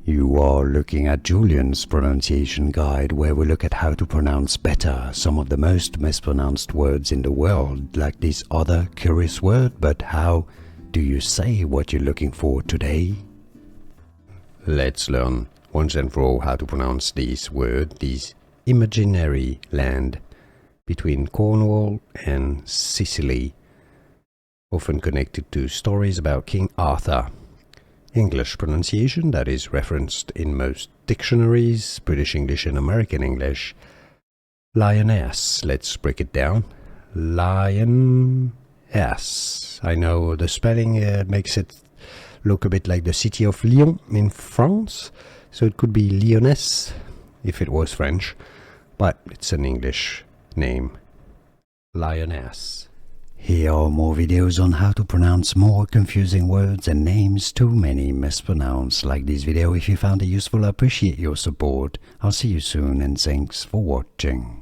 You are looking at Julian's pronunciation guide, where we look at how to pronounce better some of the most mispronounced words in the world, like this other curious word. But how do you say what you're looking for today? Let's learn once and for all how to pronounce this word, this imaginary land between Cornwall and Sicily, often connected to stories about King Arthur. English pronunciation that is referenced in most dictionaries, British English and American English. Lyonesse, let's break it down. Lyonesse. I know the spelling makes it look a bit like the city of Lyon in France, so it could be Lyonesse if it was French, but it's an English name. Lyonesse. Here are more videos on how to pronounce more confusing words and names too many mispronounced. Like this video if you found it useful. I appreciate your support. I'll see you soon and thanks for watching.